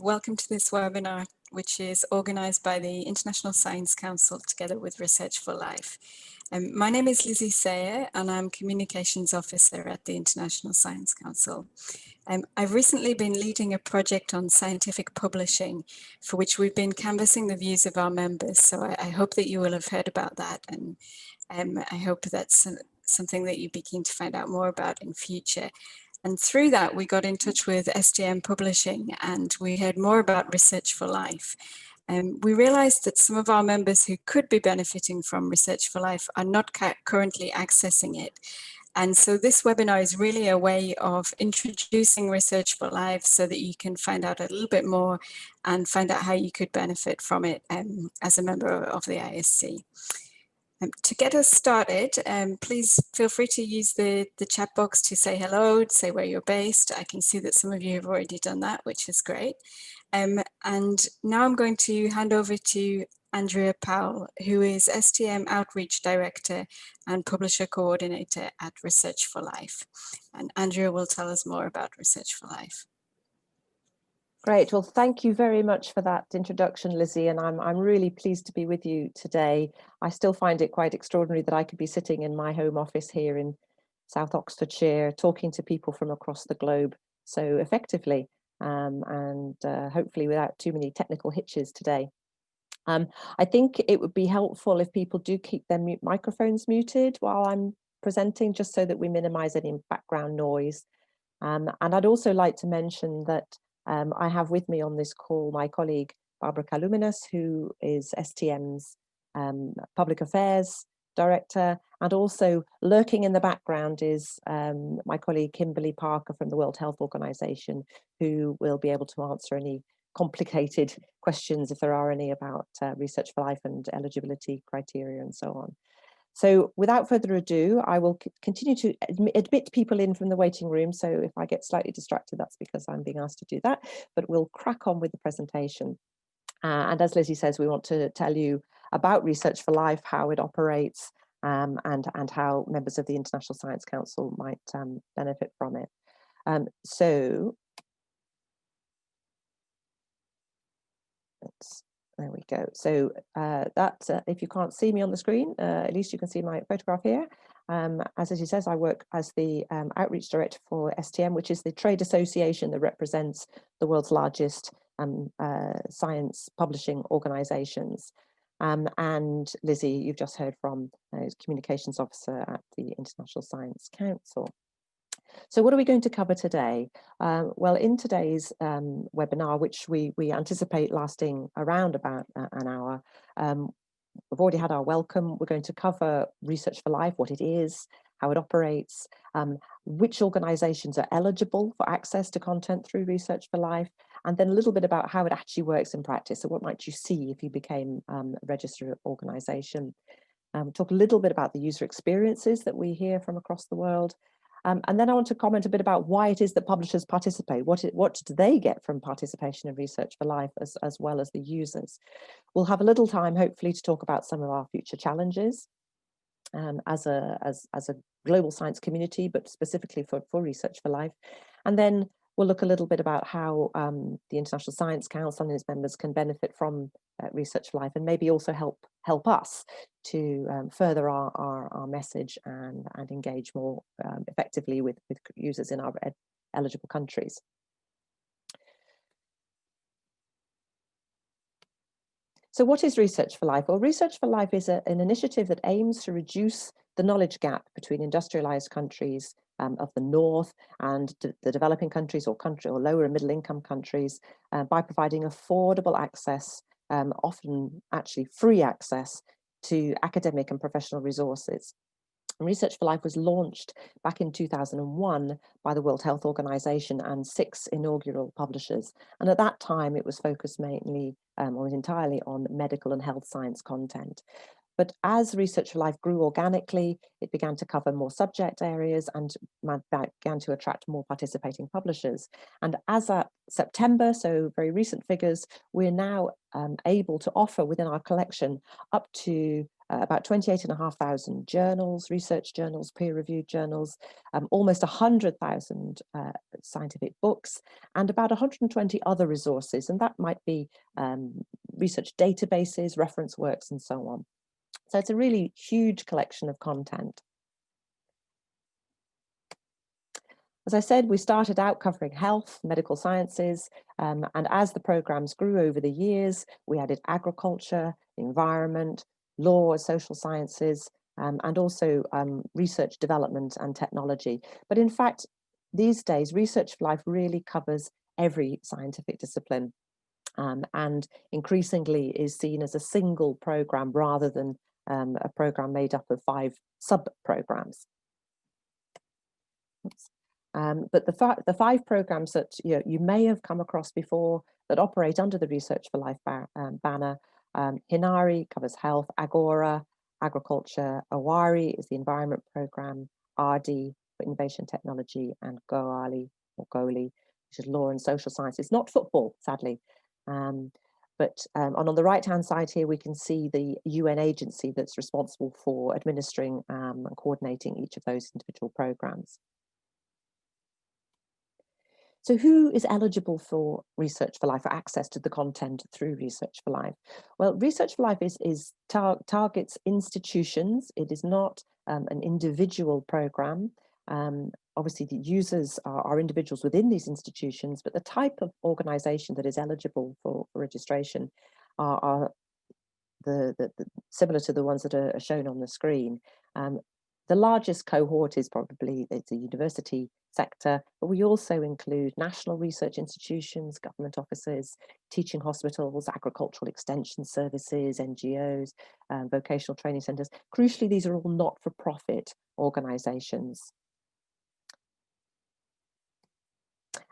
Welcome to this webinar, which is organised by the International Science Council together with Research4Life. My name is Lizzie Sayer and I'm Communications Officer at the International Science Council. I've recently been leading a project on scientific publishing for which we've been canvassing the views of our members. So I hope that you will have heard about that, and I hope that's something that you'd be keen to find out more about in future. And through that, we got in touch with STM Publishing and we heard more about Research4Life. We realized that some of our members who could be benefiting from Research4Life are not currently accessing it. And so this webinar is really a way of introducing Research4Life so that you can find out a little bit more and find out how you could benefit from it as a member of the ISC. To get us started, please feel free to use the chat box to say hello, to say where you're based. I can see that some of you have already done that, which is great. And now I'm going to hand over to Andrea Powell, who is STM Outreach Director and Publisher Coordinator at Research4Life. And Andrea will tell us more about Research4Life. Great. Well, thank you very much for that introduction, Lizzie, and I'm really pleased to be with you today. I still find it quite extraordinary that I could be sitting in my home office here in South Oxfordshire, talking to people from across the globe so effectively and hopefully without too many technical hitches today. I think it would be helpful if people do keep their microphones muted while I'm presenting, just so that we minimize any background noise. And I'd also like to mention that I have with me on this call my colleague Barbara Kaluminas, who is STM's Public Affairs Director, and also lurking in the background is my colleague Kimberly Parker from the World Health Organization, who will be able to answer any complicated questions, if there are any, about Research4Life and eligibility criteria and so on. So without further ado, I will continue to admit people in from the waiting room. So if I get slightly distracted, that's because I'm being asked to do that, but we'll crack on with the presentation. And as Lizzie says, we want to tell you about Research4Life, how it operates, and how members of the International Science Council might benefit from it. There we go. So if you can't see me on the screen, at least you can see my photograph here. As he says, I work as the Outreach Director for STM, which is the trade association that represents the world's largest science publishing organizations. And Lizzie, you've just heard from Communications Officer at the International Science Council. So what are we going to cover today? Well, in today's webinar, which we anticipate lasting around about an hour, we've already had our welcome. We're going to cover Research4Life, what it is, how it operates, which organizations are eligible for access to content through Research4Life, and then a little bit about how it actually works in practice. So what might you see if you became a registered organization? Talk a little bit about the user experiences that we hear from across the world. And then I want to comment a bit about why it is that publishers participate. What do they get from participation in Research4Life as well as the users? We'll have a little time, hopefully, to talk about some of our future challenges as a global science community, but specifically for Research4Life. And then we'll look a little bit about how the International Science Council and its members can benefit from Research4Life, and maybe also help us to further our message and engage more effectively with users in our eligible countries. So what is Research4Life? Well, Research4Life is an initiative that aims to reduce the knowledge gap between industrialized countries of the north and the developing countries or lower and middle income countries by providing affordable access, often actually free access, to academic and professional resources. And Research4Life was launched back in 2001 by the World Health Organization and 6 inaugural publishers. And at that time, it was focused mainly, or entirely, on medical and health science content. But as Research4Life grew organically, it began to cover more subject areas and began to attract more participating publishers. And as at September, so very recent figures, we're now able to offer within our collection up to about 28,500 journals, research journals, peer-reviewed journals, almost 100,000 scientific books, and about 120 other resources, and that might be research databases, reference works, and so on. So it's a really huge collection of content. As I said, we started out covering health, medical sciences, and as the programs grew over the years, we added agriculture, environment, law, social sciences, and also research development and technology. But in fact, these days, Research4Life really covers every scientific discipline, and increasingly is seen as a single program rather than a program made up of 5 sub-programs. But the 5 programs that you may have come across before that operate under the Research4Life banner, Hinari covers health, Agora, agriculture, Awari is the environment program, RD for innovation technology, and GOALI, or GOLI, which is law and social sciences, not football, sadly. But on the right-hand side here, we can see the UN agency that's responsible for administering and coordinating each of those individual programs. So who is eligible for Research4Life, for access to the content through Research4Life? Well, Research4Life targets institutions. It is not an individual program. Obviously, the users are individuals within these institutions, but the type of organization that is eligible for registration are similar to the ones that are shown on the screen. The largest cohort is probably the university sector, but we also include national research institutions, government offices, teaching hospitals, agricultural extension services, NGOs, vocational training centres. Crucially, these are all not-for-profit organisations.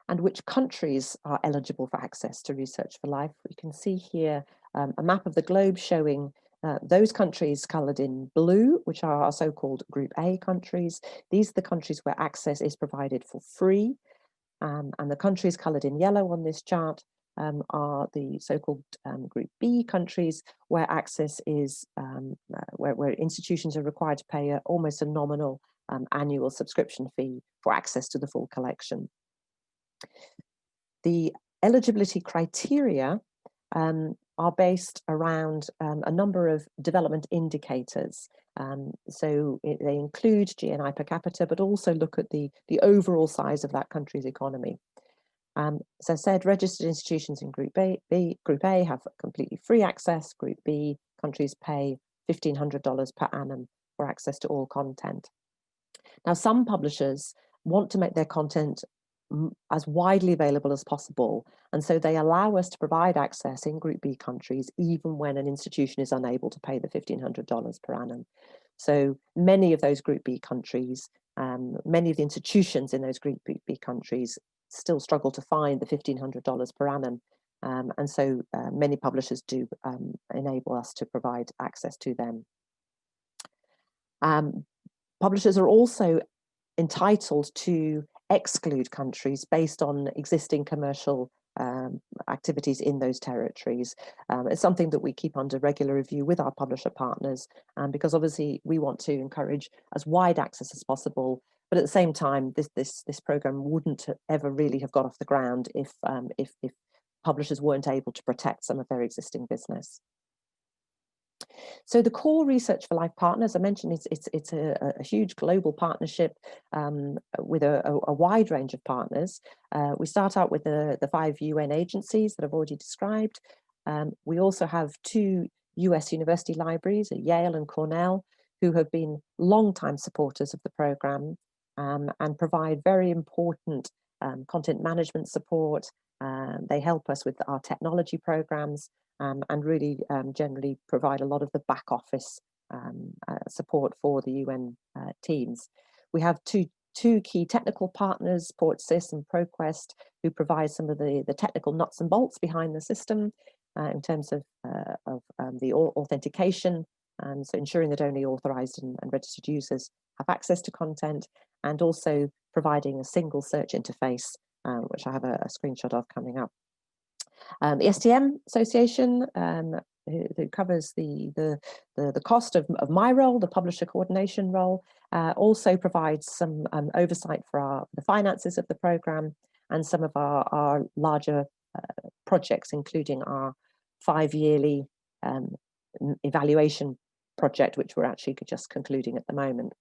And which countries are eligible for access to Research4Life? We can see here a map of the globe showing those countries coloured in blue, which are our so-called Group A countries. These are the countries where access is provided for free. And the countries coloured in yellow on this chart are the so-called Group B countries, where access is, where institutions are required to pay almost a nominal annual subscription fee for access to the full collection. The eligibility criteria are based around a number of development indicators. So they include GNI per capita, but also look at the overall size of that country's economy. As I said, registered institutions in Group A have completely free access. Group B countries pay $1,500 per annum for access to all content. Now, some publishers want to make their content as widely available as possible, and so they allow us to provide access in Group B countries even when an institution is unable to pay the $1,500 per annum. So many of those Group B countries, many of the institutions in those Group B countries still struggle to find the $1,500 per annum, and so many publishers do enable us to provide access to them. Publishers are also entitled to exclude countries based on existing commercial activities in those territories. It's something that we keep under regular review with our publisher partners, because obviously we want to encourage as wide access as possible, but at the same time this program wouldn't ever really have got off the ground if publishers weren't able to protect some of their existing business. So the core Research4Life partners, I mentioned, it's a huge global partnership with a wide range of partners. We start out with the 5 UN agencies that I've already described. We also have 2 US university libraries, Yale and Cornell, who have been long-time supporters of the program and provide very important content management support. They help us with our technology programs, and really generally provide a lot of the back office support for the UN teams. We have two key technical partners, PortSys and ProQuest, who provide some of the technical nuts and bolts behind the system in terms of the authentication, so ensuring that only authorized and registered users have access to content, and also providing a single search interface, which I have a screenshot of coming up. The STM Association it covers the cost of my role, the publisher coordination role, also provides some oversight for the finances of the programme and some of our larger projects, including our 5-yearly evaluation project, which we're actually just concluding at the moment.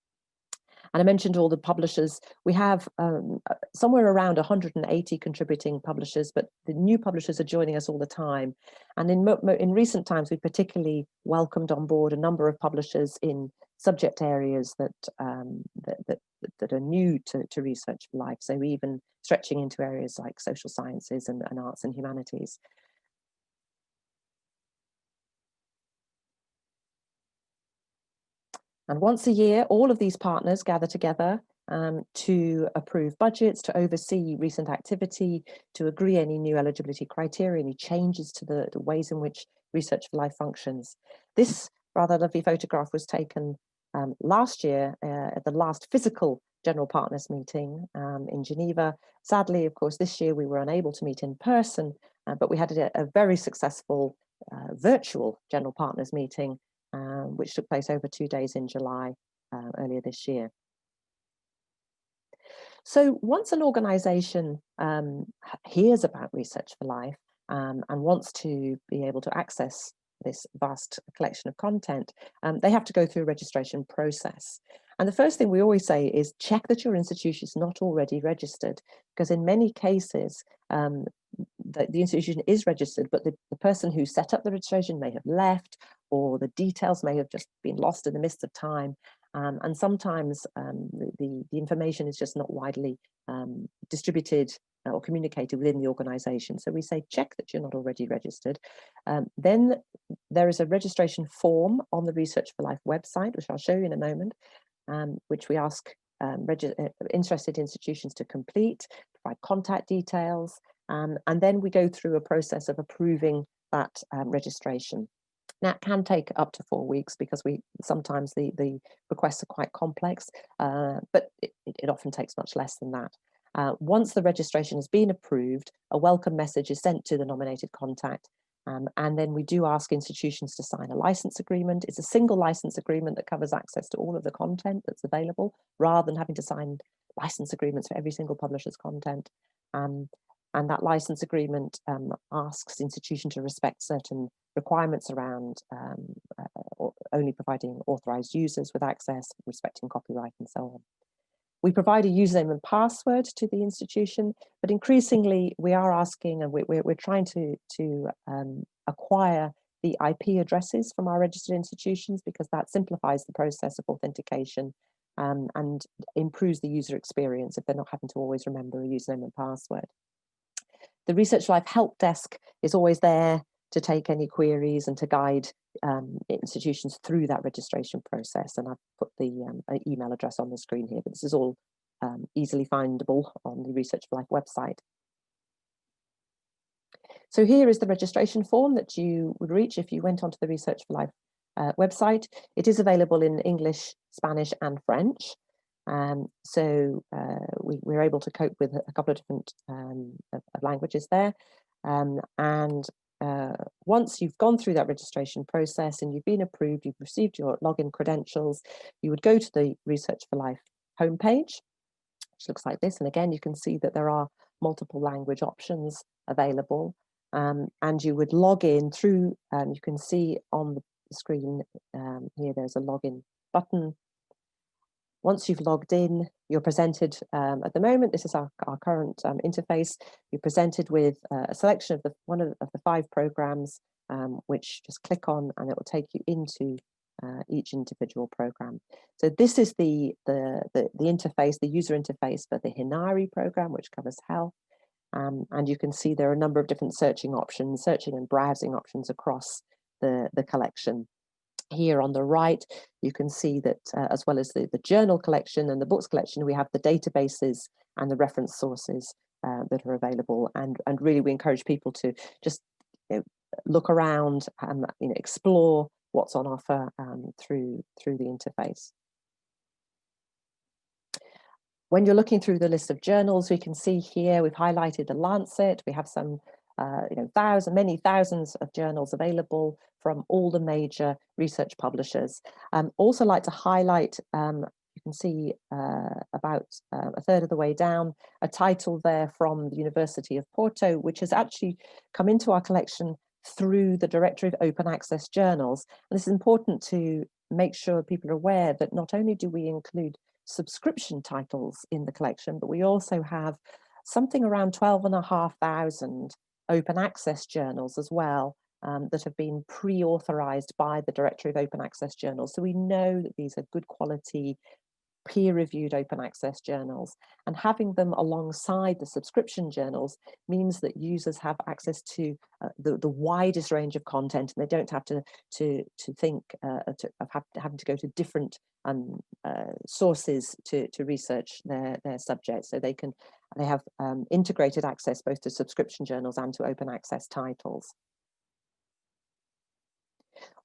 And I mentioned all the publishers. We have somewhere around 180 contributing publishers, but the new publishers are joining us all the time. And in recent times, we particularly welcomed on board a number of publishers in subject areas that are new to Research for Life. So even stretching into areas like social sciences and arts and humanities. And once a year, all of these partners gather together to approve budgets, to oversee recent activity, to agree any new eligibility criteria, any changes to the ways in which Research for Life functions. This rather lovely photograph was taken last year at the last physical General Partners meeting in Geneva. Sadly, of course, this year we were unable to meet in person, but we had a very successful virtual General Partners meeting which took place over 2 days in July earlier this year. So once an organisation hears about Research for Life and wants to be able to access this vast collection of content, they have to go through a registration process. And the first thing we always say is check that your institution is not already registered, because in many cases, the institution is registered, but the person who set up the registration may have left, or the details may have just been lost in the midst of time. And sometimes the information is just not widely distributed or communicated within the organisation. So we say, check that you're not already registered. Then there is a registration form on the Research for Life website, which I'll show you in a moment, which we ask interested institutions to complete, provide contact details, and then we go through a process of approving that registration. Now, it can take up to 4 weeks because sometimes the requests are quite complex, but it often takes much less than that. Once the registration has been approved, a welcome message is sent to the nominated contact, and then we do ask institutions to sign a license agreement. It's a single license agreement that covers access to all of the content that's available, rather than having to sign license agreements for every single publisher's content. And that license agreement asks the institution to respect certain requirements around only providing authorised users with access, respecting copyright and so on. We provide a username and password to the institution, but increasingly we are asking, and we're trying to acquire the IP addresses from our registered institutions, because that simplifies the process of authentication and improves the user experience if they're not having to always remember a username and password. The Research Life help desk is always there to take any queries and to guide institutions through that registration process. And I've put the email address on the screen here, but this is all easily findable on the Research for Life website. So here is the registration form that you would reach if you went onto the Research for Life website. It is available in English, Spanish and French. So we're able to cope with a couple of different languages there. Once you've gone through that registration process and you've been approved, you've received your login credentials, you would go to the Research for Life homepage, which looks like this. And again, you can see that there are multiple language options available. And you would log in through, you can see on the screen here, there's a login button. Once you've logged in, you're presented, at the moment, this is our current interface, you're presented with a selection of one of the 5 programs, which just click on and it will take you into each individual program. So this is the interface, the user interface for the Hinari program, which covers health. And you can see there are a number of different searching and browsing options across the collection. Here on the right, you can see that as well as the journal collection and the books collection, we have the databases and the reference sources that are available. And really, we encourage people to just look around and explore what's on offer through the interface. When you're looking through the list of journals, we can see here we've highlighted the Lancet. We have some many thousands of journals available from all the major research publishers. Also like to highlight, you can see about a third of the way down, a title there from the University of Porto, which has actually come into our collection through the Directory of Open Access Journals. And this is important to make sure people are aware that not only do we include subscription titles in the collection, but we also have something around 12,500 open access journals as well, that have been pre-authorized by the Directory of Open Access Journals. So we know that these are good quality, peer-reviewed open access journals, and having them alongside the subscription journals means that users have access to the widest range of content, and they don't have to think of having to go to different sources to research their subjects. So they have integrated access both to subscription journals and to open access titles.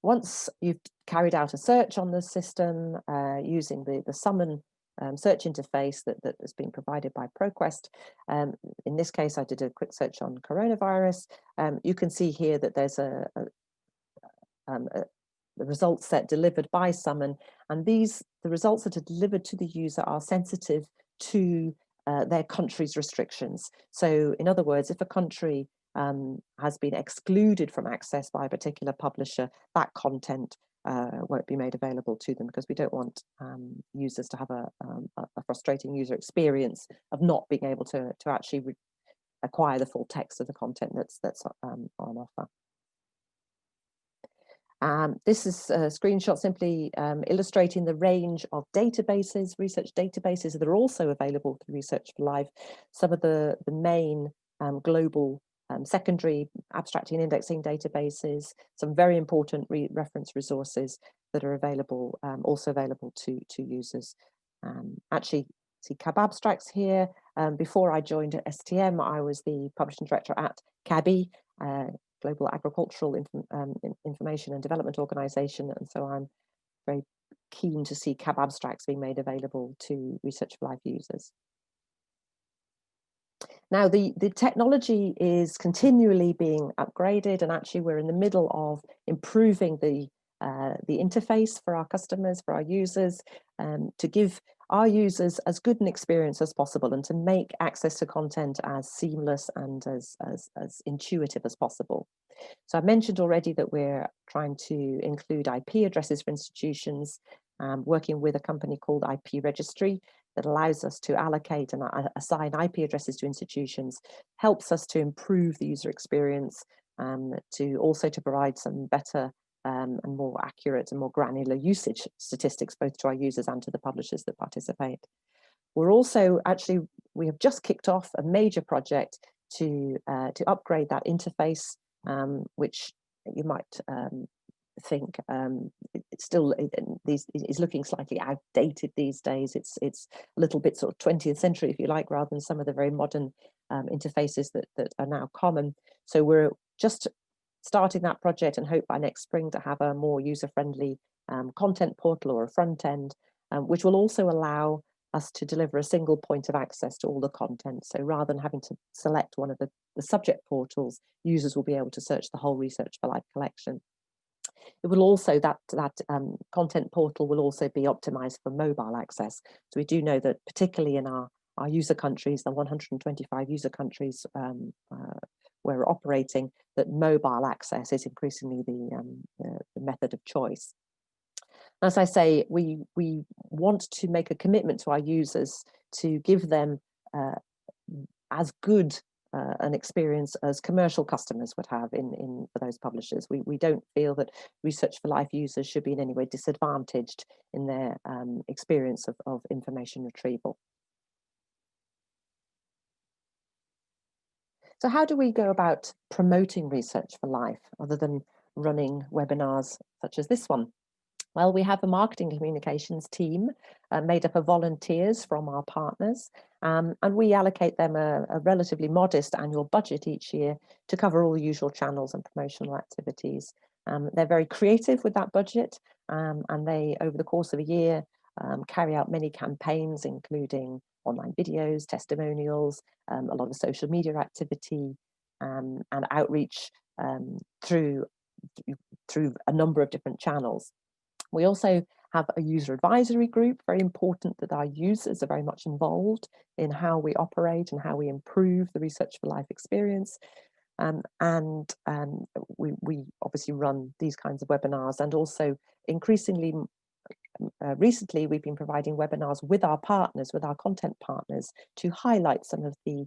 Once you've carried out a search on the system using the summon search interface that has been provided by ProQuest, in this case I did a quick search on coronavirus, you can see here that there's the results set delivered by summon, and the results that are delivered to the user are sensitive to their country's restrictions. So in other words, if a country has been excluded from access by a particular publisher, that content won't be made available to them, because we don't want users to have a frustrating user experience of not being able to actually acquire the full text of the content that's on offer. This is a screenshot simply illustrating the range of databases, research databases that are also available through Research4Life. Some of the main global secondary abstracting and indexing databases, some very important reference resources that are available, also available to users. Actually, see CAB abstracts here. Before I joined STM, I was the publishing director at CABI, Global Agricultural Information and Development Organization, and so I'm very keen to see CAB abstracts being made available to Research4Life users. Now, the technology is continually being upgraded, and actually we're in the middle of improving the interface for our customers, for our users, to give our users as good an experience as possible, and to make access to content as seamless and as intuitive as possible. So I mentioned already that we're trying to include IP addresses for institutions, working with a company called IP Registry that allows us to allocate and assign IP addresses to institutions, helps us to improve the user experience, to provide some better and more accurate and more granular usage statistics, both to our users and to the publishers that participate. We're also we have just kicked off a major project to upgrade that interface, which you might think it's looking slightly outdated these days. It's a little bit sort of 20th century, if you like, rather than some of the very modern interfaces that are now common. So we're just starting that project and hope by next spring to have a more user-friendly content portal or a front end, which will also allow us to deliver a single point of access to all the content. So rather than having to select one of the subject portals, users will be able to search the whole Research4Life collection. It will also, that content portal will also be optimized for mobile access. So we do know that particularly in our user countries, the 125 user countries where we're operating, that mobile access is increasingly the method of choice. As I say, we want to make a commitment to our users to give them as good an experience as commercial customers would have for those publishers. We don't feel that Research4Life users should be in any way disadvantaged in their experience of information retrieval. So how do we go about promoting Research4Life other than running webinars such as this one? Well, we have a marketing communications team made up of volunteers from our partners, and we allocate them a relatively modest annual budget each year to cover all the usual channels and promotional activities. They're very creative with that budget, and they, over the course of a year, carry out many campaigns, including online videos, testimonials, a lot of social media activity, and outreach through a number of different channels. We also have a user advisory group, very important that our users are very much involved in how we operate and how we improve the Research for Life experience. We obviously run these kinds of webinars, and also increasingly recently we've been providing webinars with our partners, with our content partners, to highlight some of the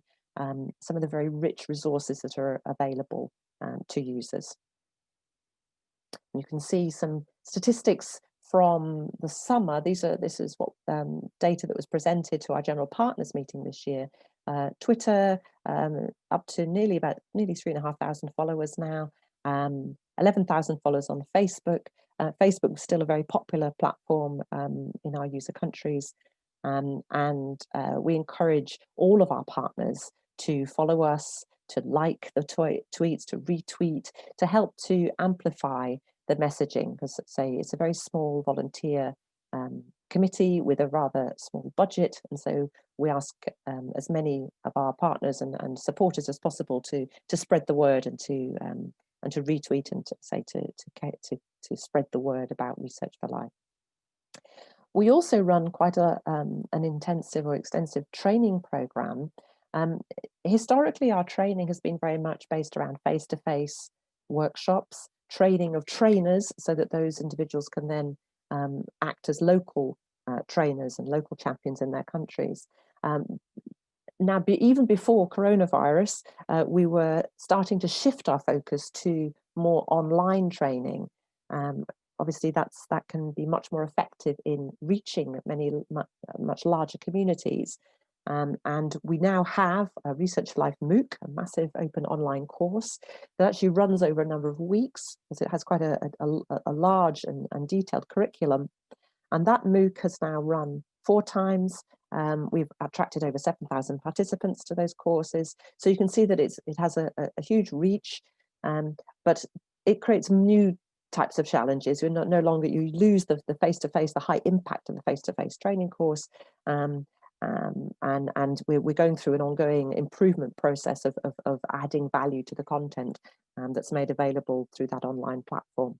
very rich resources that are available to users. You can see some statistics from the summer. This is what data that was presented to our general partners meeting this year. Twitter up to nearly 3,500 followers now. 11,000 followers on Facebook. Facebook is still a very popular platform in our user countries, and we encourage all of our partners to follow us, to like the tweets, to retweet, to help to amplify the messaging, because say it's a very small volunteer committee with a rather small budget, and so we ask as many of our partners and supporters as possible to spread the word and to retweet and to spread the word about Research for Life. We also run quite an intensive or extensive training program. Historically, our training has been very much based around face-to-face workshops, training of trainers, so that those individuals can then act as local trainers and local champions in their countries. Now, even before coronavirus, we were starting to shift our focus to more online training. Obviously, that can be much more effective in reaching much larger communities. And we now have a Research for Life MOOC, a massive open online course that actually runs over a number of weeks, because it has quite a large and detailed curriculum. And that MOOC has now run 4 times. We've attracted over 7,000 participants to those courses. So you can see that it has a huge reach, but it creates new types of challenges. You're no longer, you lose the face-to-face, the high impact of the face-to-face training course. And we're going through an ongoing improvement process of adding value to the content that's made available through that online platform.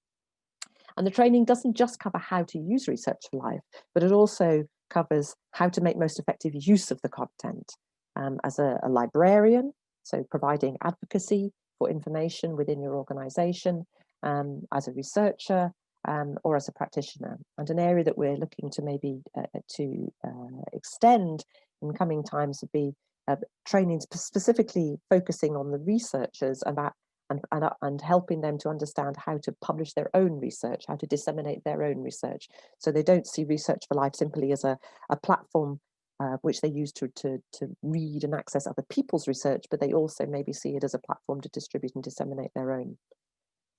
And the training doesn't just cover how to use Research for Life, but it also covers how to make most effective use of the content. As a librarian, so providing advocacy for information within your organisation, as a researcher, or as a practitioner. And an area that we're looking to maybe extend in coming times would be training specifically focusing on the researchers about and helping them to understand how to publish their own research, how to disseminate their own research. So they don't see Research for Life simply as a platform which they use to read and access other people's research, but they also maybe see it as a platform to distribute and disseminate their own.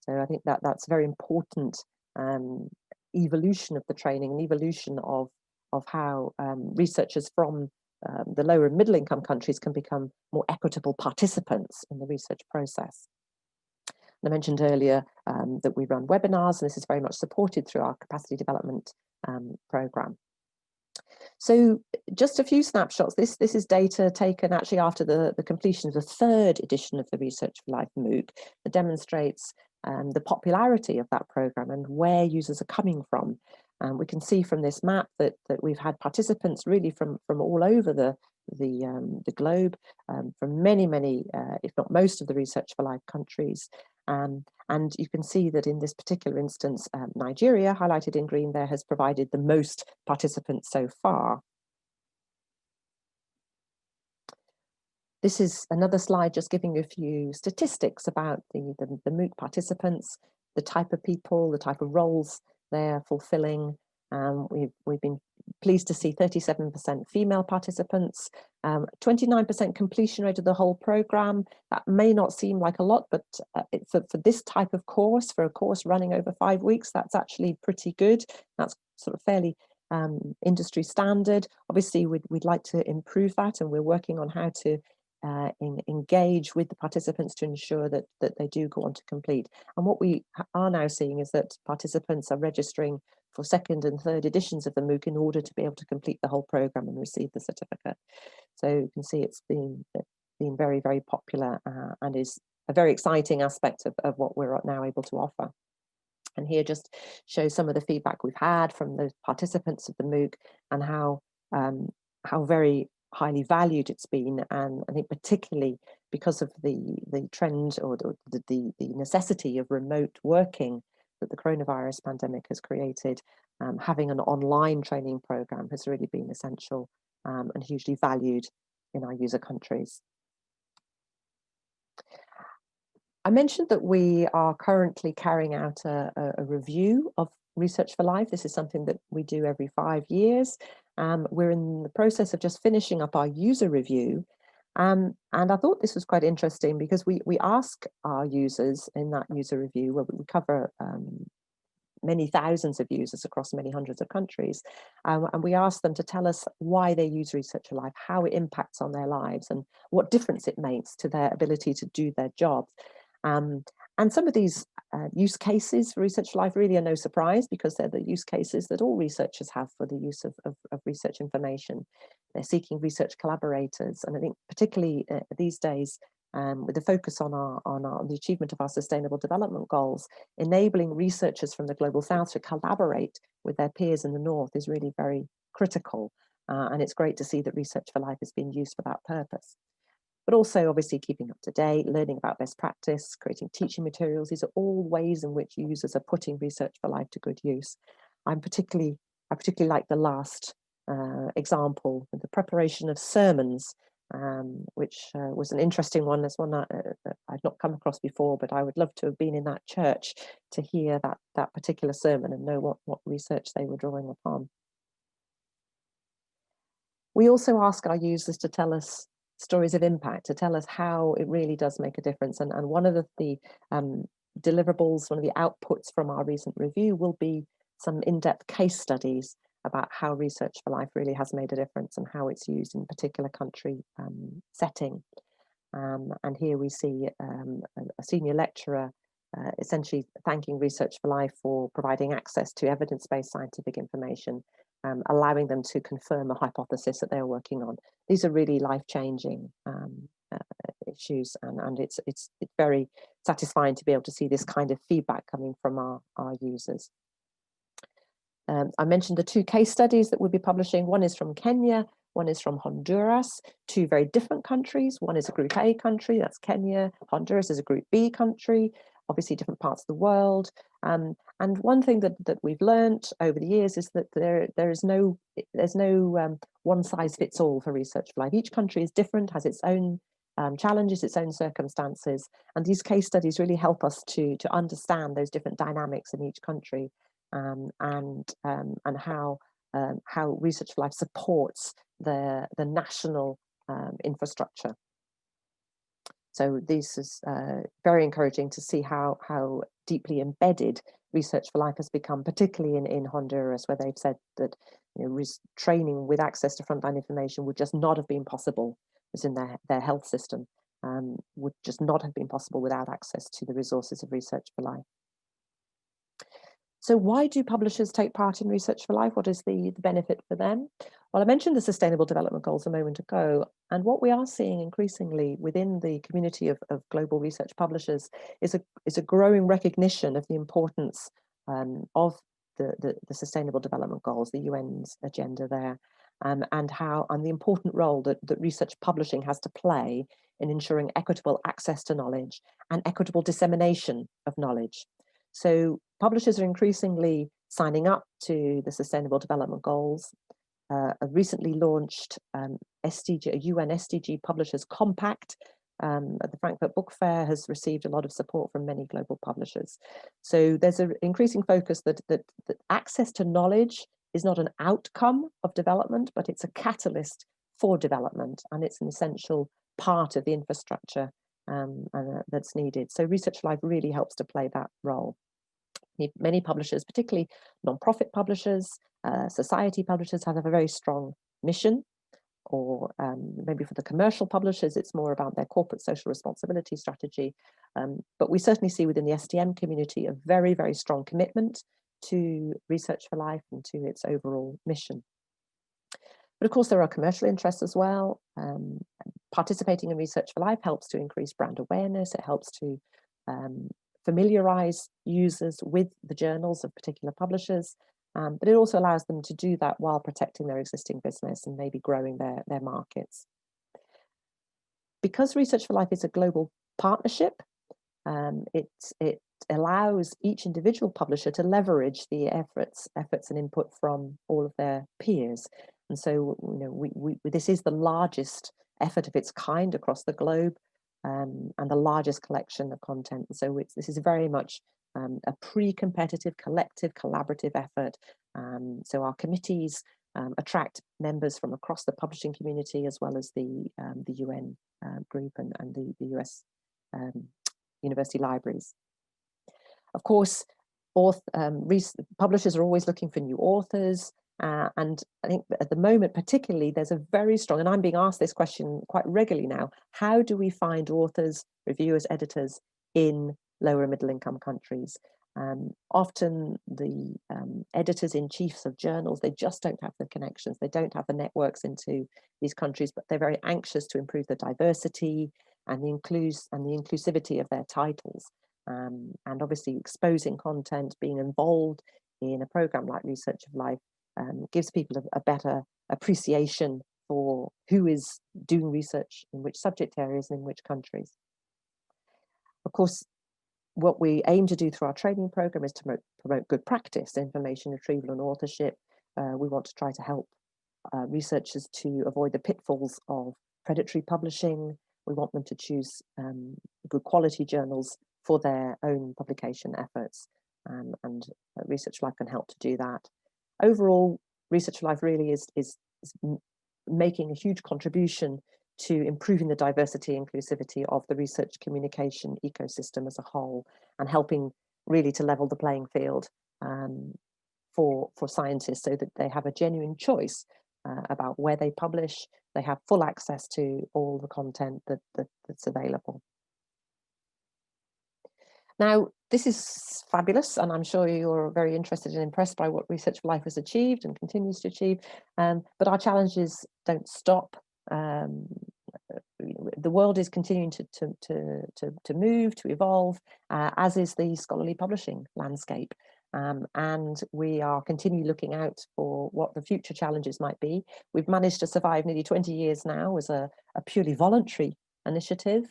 So I think that's a very important evolution of the training, and evolution of how researchers from the lower and middle income countries can become more equitable participants in the research process. I mentioned earlier that we run webinars, and this is very much supported through our capacity development program. So just a few snapshots. This is data taken actually after the completion of the 3rd edition of the Research for Life MOOC that demonstrates the popularity of that program and where users are coming from. We can see from this map that we've had participants really from all over the globe, from many, if not most of the Research for Life countries. And you can see that in this particular instance, Nigeria, highlighted in green there, has provided the most participants so far. This is another slide just giving you a few statistics about the MOOC participants, the type of people, the type of roles they're fulfilling. We've been pleased to see 37% female participants, 29% completion rate of the whole program. That may not seem like a lot, but for this type of course, for a course running over 5 weeks, that's actually pretty good. That's sort of fairly industry standard. Obviously, we'd like to improve that, and we're working on how to engage with the participants to ensure that they do go on to complete. And what we are now seeing is that participants are registering for 2nd and 3rd editions of the MOOC in order to be able to complete the whole program and receive the certificate. So you can see it's been been very, very popular and is a very exciting aspect of what we're now able to offer. And here just shows some of the feedback we've had from the participants of the MOOC and how very highly valued it's been, and I think particularly because of the trend or the necessity of remote working that the coronavirus pandemic has created. Having an online training program has really been essential and hugely valued in our user countries. I mentioned that we are currently carrying out a review of Research4Life. This is something that we do every 5 years. We're in the process of just finishing up our user review. And I thought this was quite interesting because we ask our users in that user review, where we cover many thousands of users across many hundreds of countries. And we ask them to tell us why they use Research4Life, how it impacts on their lives, and what difference it makes to their ability to do their jobs. And some of these use cases for Research4Life really are no surprise, because they're the use cases that all researchers have for the use of research information. They're seeking research collaborators, and I think particularly these days, with the focus on the achievement of our Sustainable Development Goals, enabling researchers from the Global South to collaborate with their peers in the North is really very critical. And it's great to see that Research4Life is being used for that purpose. But also, obviously, keeping up to date, learning about best practice, creating teaching materials. These are all ways in which users are putting Research4Life to good use. I particularly like the last example, the preparation of sermons, which was an interesting one. That's one that I'd not come across before, but I would love to have been in that church to hear that particular sermon and know what research they were drawing upon. We also ask our users to tell us stories of impact, to tell us how it really does make a difference. And one of the deliverables, one of the outputs from our recent review will be some in-depth case studies about how Research4Life really has made a difference and how it's used in a particular country setting. And here we see a senior lecturer essentially thanking Research4Life for providing access to evidence-based scientific information, allowing them to confirm a hypothesis that they're working on. These are really life-changing issues, and it's very satisfying to be able to see this kind of feedback coming from our users. I mentioned the 2 case studies that we'll be publishing. One is from Kenya, one is from Honduras, 2 very different countries. One is a Group A country, that's Kenya. Honduras is a Group B country, obviously different parts of the world. And one thing that we've learned over the years is that there's no one size fits all for Research4Life. Each country is different, has its own challenges, its own circumstances, and these case studies really help us to understand those different dynamics in each country, and how Research4Life supports the national infrastructure. So this is very encouraging to see how deeply embedded Research4Life has become, particularly in Honduras, where they've said that training with access to frontline information would just not have been possible, as in their health system, would just not have been possible without access to the resources of Research4Life. So why do publishers take part in Research4Life? What is the benefit for them? Well, I mentioned the Sustainable Development Goals a moment ago, and what we are seeing increasingly within the community of global research publishers is a growing recognition of the importance of the Sustainable Development Goals, the UN's agenda there, and the important role that research publishing has to play in ensuring equitable access to knowledge and equitable dissemination of knowledge. So publishers are increasingly signing up to the Sustainable Development Goals. A recently launched a UN SDG Publishers Compact at the Frankfurt Book Fair has received a lot of support from many global publishers. So there's an increasing focus that access to knowledge is not an outcome of development, but it's a catalyst for development, and it's an essential part of the infrastructure that's needed. So Research4Life really helps to play that role. Many publishers, particularly non-profit publishers, society publishers, have a very strong mission, or maybe for the commercial publishers, it's more about their corporate social responsibility strategy. But we certainly see within the STM community a very, very strong commitment to Research4Life and to its overall mission. But of course, there are commercial interests as well. Participating in Research for Life helps to increase brand awareness. It helps to familiarize users with the journals of particular publishers, but it also allows them to do that while protecting their existing business and maybe growing their markets. Because Research for Life is a global partnership, it allows each individual publisher to leverage the efforts and input from all of their peers. And so, this is the largest effort of its kind across the globe, and the largest collection of content. And so this is very much a pre-competitive, collective, collaborative effort. So our committees attract members from across the publishing community, as well as the UN group and the US university libraries. Of course, publishers are always looking for new authors, and I think at the moment particularly there's a very strong, and I'm being asked this question quite regularly now, how do we find authors, reviewers, editors in lower and middle income countries? Often the editors-in-chiefs of journals, they just don't have the connections, they don't have the networks into these countries, but they're very anxious to improve the diversity and the inclusivity of their titles. And obviously exposing content, being involved in a program like Research of Life gives people a better appreciation for who is doing research in which subject areas and in which countries. Of course, what we aim to do through our training program is to promote good practice, information retrieval and authorship. We want to try to help researchers to avoid the pitfalls of predatory publishing. We want them to choose good quality journals for their own publication efforts, and Research for Life can help to do that. Overall, Research for Life really is making a huge contribution to improving the diversity and inclusivity of the research communication ecosystem as a whole, and helping really to level the playing field for scientists, so that they have a genuine choice about where they publish. They have full access to all the content that's available. Now, this is fabulous, and I'm sure you're very interested and impressed by what Research for Life has achieved and continues to achieve, but our challenges don't stop. The world is continuing to move, to evolve, as is the scholarly publishing landscape. And we are continually looking out for what the future challenges might be. We've managed to survive nearly 20 years now as a purely voluntary initiative,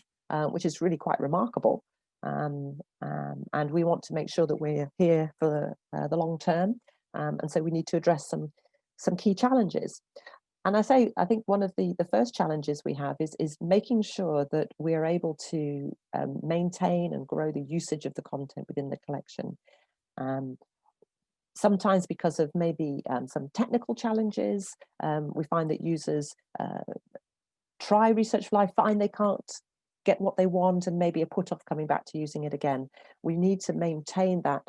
which is really quite remarkable. And we want to make sure that we're here for the long term. And so we need to address some key challenges. And I think one of the first challenges we have is making sure that we are able to maintain and grow the usage of the content within the collection. Sometimes because of maybe some technical challenges, we find that users try Research for Life, find they can't get what they want, and maybe a put off coming back to using it again. We need to maintain that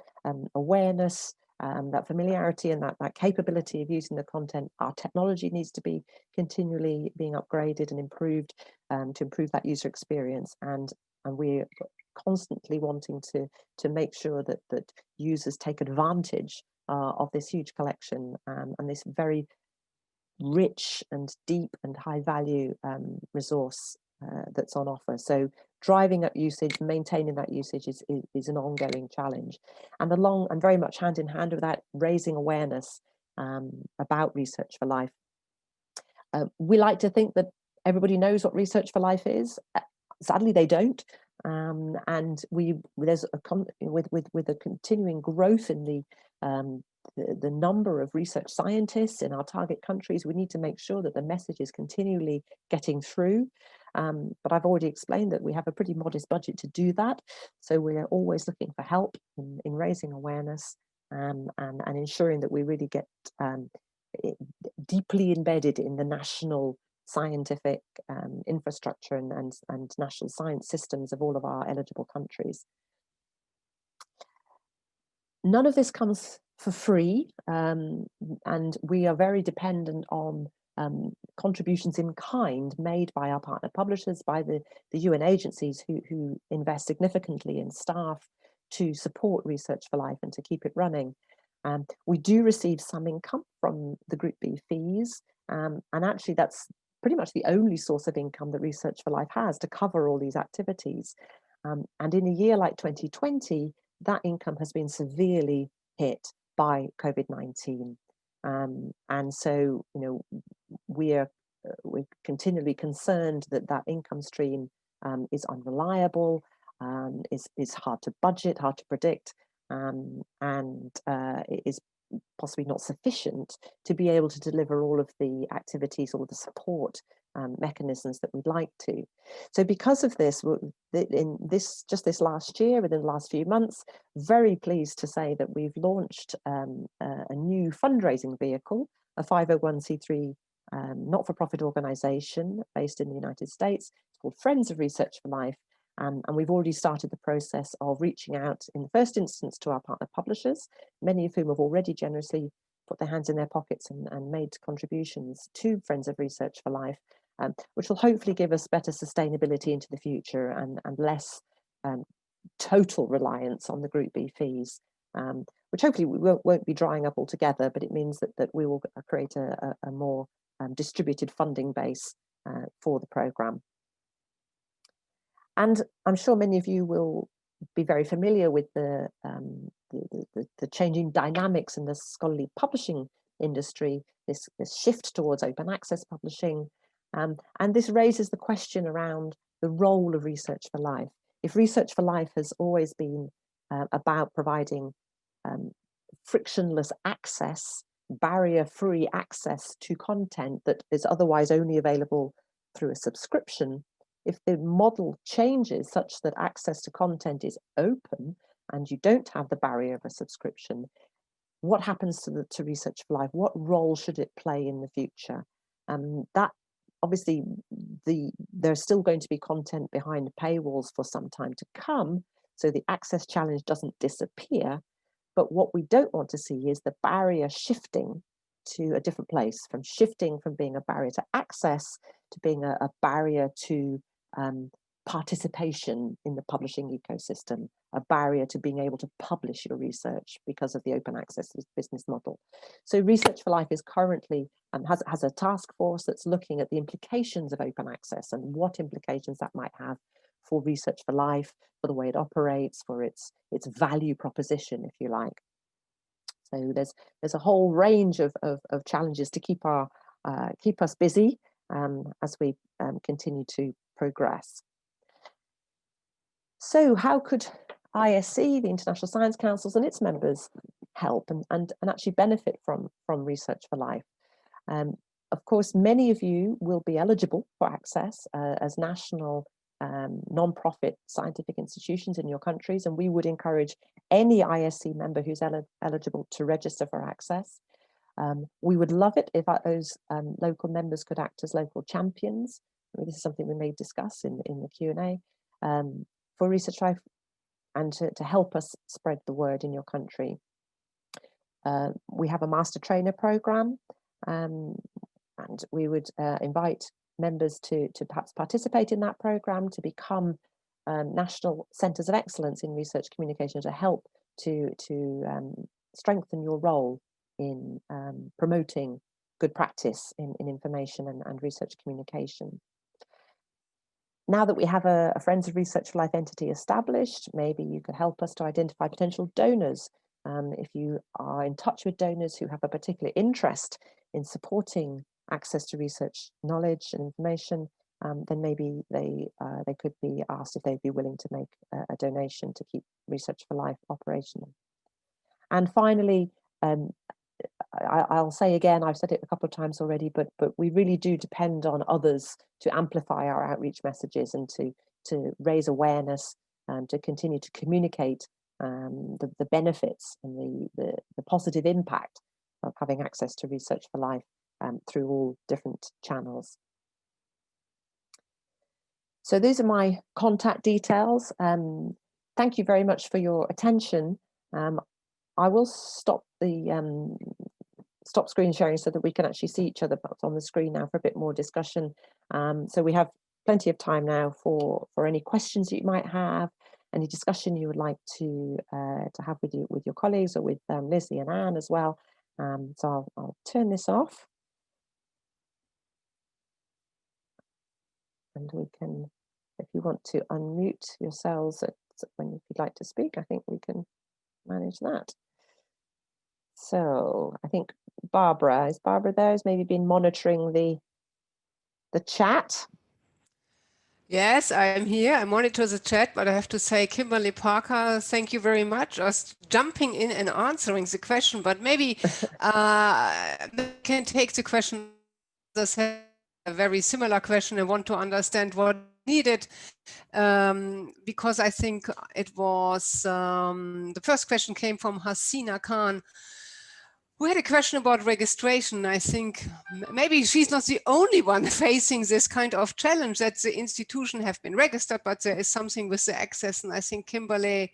awareness, that familiarity, and that capability of using the content. Our technology needs to be continually being upgraded and improved to improve that user experience, and we're constantly wanting to make sure that users take advantage of this huge collection and this very rich and deep and high value resource that's on offer. So driving up usage, maintaining that usage is an ongoing challenge, and very much hand in hand with that, raising awareness about Research for Life. We like to think that everybody knows what Research for Life is. Sadly, they don't. And there's with a continuing growth in the number of research scientists in our target countries, we need to make sure that the message is continually getting through. But I've already explained that we have a pretty modest budget to do that. So we're always looking for help in raising awareness and ensuring that we really get deeply embedded in the national scientific infrastructure and national science systems of all of our eligible countries. None of this comes for free, and we are very dependent on contributions in kind made by our partner publishers, by the UN agencies who invest significantly in staff to support Research for Life and to keep it running. We do receive some income from the Group B fees, And actually that's pretty much the only source of income that Research for Life has to cover all these activities. And in a year like 2020, that income has been severely hit by COVID-19. And so, we're continually concerned that that income stream is unreliable, is hard to budget, hard to predict, and it is possibly not sufficient to be able to deliver all of the activities or the support mechanisms that we'd like to. So because of this, in this last year, within the last few months, very pleased to say that we've launched a new fundraising vehicle, a 501c3 not-for-profit organisation based in the United States. It's called Friends of Research for Life. And we've already started the process of reaching out in the first instance to our partner publishers, many of whom have already generously put their hands in their pockets and made contributions to Friends of Research for Life, which will hopefully give us better sustainability into the future and less total reliance on the Group B fees, which hopefully we won't be drying up altogether, but it means that we will create a more distributed funding base for the programme. And I'm sure many of you will be very familiar with the changing dynamics in the scholarly publishing industry, this shift towards open access publishing. And this raises the question around the role of Research for Life. If Research for Life has always been about providing frictionless access, barrier-free access to content that is otherwise only available through a subscription, if the model changes such that access to content is open and you don't have the barrier of a subscription, what happens to Research for Life? What role should it play in the future? That obviously, there's still going to be content behind paywalls for some time to come, so the access challenge doesn't disappear. But what we don't want to see is the barrier shifting to a different place, shifting from being a barrier to access to being a barrier to participation in the publishing ecosystem, a barrier to being able to publish your research because of the open access business model. So Research for Life is currently has a task force that's looking at the implications of open access and what implications that might have for Research for Life, for the way it operates, for its value proposition, if you like. So there's a whole range of challenges to keep us busy as we continue to progress. So how could ISC, the International Science Councils, and its members help and actually benefit from Research for Life? Of course, many of you will be eligible for access as national non-profit scientific institutions in your countries, and we would encourage any ISC member who's eligible to register for access. We would love it if those local members could act as local champions. I mean, this is something we may discuss in the Q&A for Research Life, and to help us spread the word in your country. We have a master trainer program, and we would invite members to perhaps participate in that program, to become national centres of excellence in research communication, to help to strengthen your role in promoting good practice in information and research communication. Now that we have a Friends of Research for Life entity established, maybe you could help us to identify potential donors. If you are in touch with donors who have a particular interest in supporting access to research knowledge and information, then maybe they could be asked if they'd be willing to make a donation to keep Research for Life operational. And finally, I'll say again, I've said it a couple of times already, but we really do depend on others to amplify our outreach messages and to raise awareness and to continue to communicate the benefits and the positive impact of having access to Research for Life through all different channels. So these are my contact details. Thank you very much for your attention. I will stop the stop screen sharing so that we can actually see each other on the screen now for a bit more discussion. So we have plenty of time now for any questions that you might have, any discussion you would like to have with your colleagues or with Lizzie and Anne as well. So I'll turn this off. And we can, if you want to unmute yourselves when if you'd like to speak, I think we can manage that. So I think Barbara, is Barbara there? Has maybe been monitoring the chat. Yes, I'm here. I monitor the chat, but I have to say, Kimberly Parker, thank you very much. I was jumping in and answering the question, but maybe I can take the question. Others have a very similar question and want to understand what needed, because I think it was the first question came from Hasina Khan, who had a question about registration. I think maybe she's not the only one facing this kind of challenge, that the institution have been registered, but there is something with the access. And I think Kimberly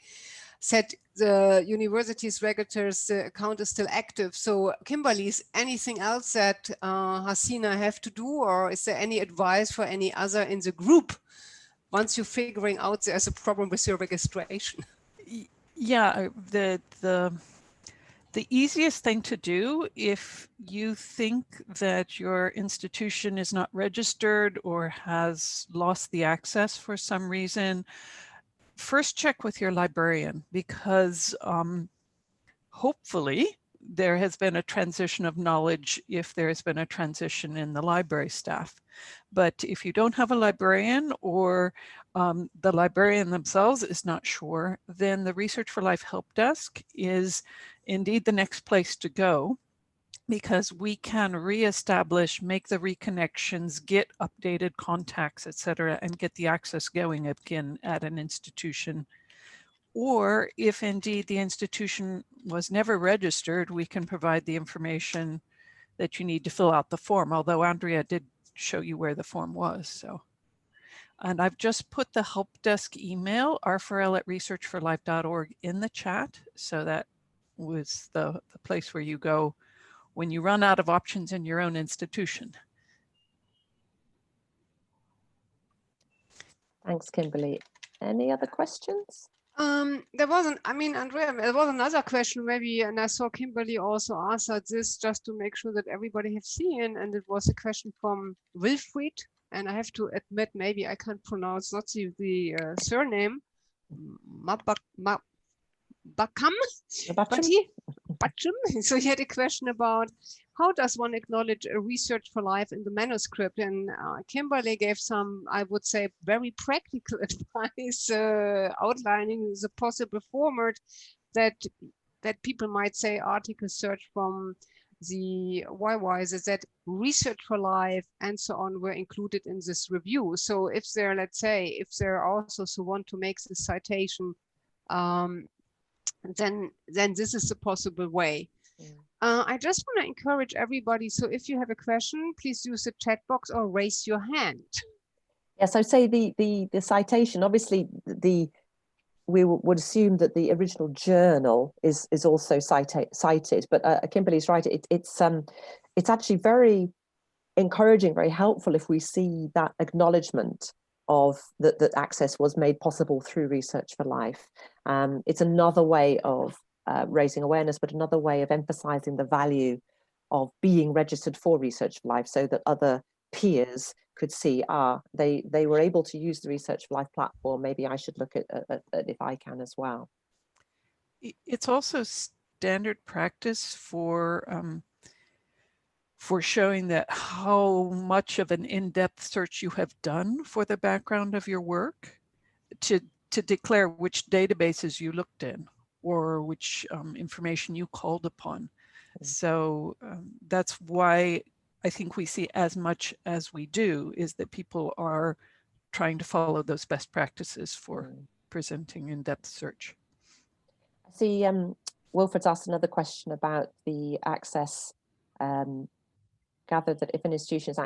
said the university's registers, the account is still active. So Kimberly, is anything else that Hasina have to do, or is there any advice for any other in the group once you're figuring out there's a problem with your registration? Yeah, the easiest thing to do if you think that your institution is not registered or has lost the access for some reason, first check with your librarian, because hopefully there has been a transition of knowledge if there has been a transition in the library staff. But if you don't have a librarian, or the librarian themselves is not sure, then the Research4Life Help Desk is indeed the next place to go, because we can reestablish, make the reconnections, get updated contacts, etc., and get the access going again at an institution. Or if indeed the institution was never registered, we can provide the information that you need to fill out the form, although Andrea did show you where the form was. So, and I've just put the help desk email, r4l@research4life.org, in the chat. So that was the place where you go when you run out of options in your own institution. Thanks, Kimberly. Any other questions? There wasn't, I mean, Andrea, there was another question maybe, and I saw Kimberly also answered this just to make sure that everybody has seen, and it was a question from Wilfried, and I have to admit, maybe I can't pronounce not the surname, Bakam, but so he had a question about how does one acknowledge a Research4Life in the manuscript, and Kimberly gave some, I would say, very practical advice outlining the possible format that people might say article search from the YYs, is that Research4Life and so on were included in this review. So if they're, let's say, if they're also so want to make the citation, then this is a possible way. I just want to encourage everybody. So if you have a question, please use the chat box or raise your hand. Yes, I say the citation. Obviously, we would assume that the original journal is also cited. But Kimberly's right. It's actually very encouraging, very helpful if we see that acknowledgement of that access was made possible through Research4Life. It's another way of raising awareness, but another way of emphasizing the value of being registered for Research4Life, so that other peers could see, they were able to use the Research4Life platform. Maybe I should look at if I can as well. It's also standard practice for showing that how much of an in-depth search you have done for the background of your work, to declare which databases you looked in or which information you called upon. So that's why I think we see as much as we do is that people are trying to follow those best practices for presenting in-depth search. I see Wilfred's asked another question about the access. Gathered that if an institution is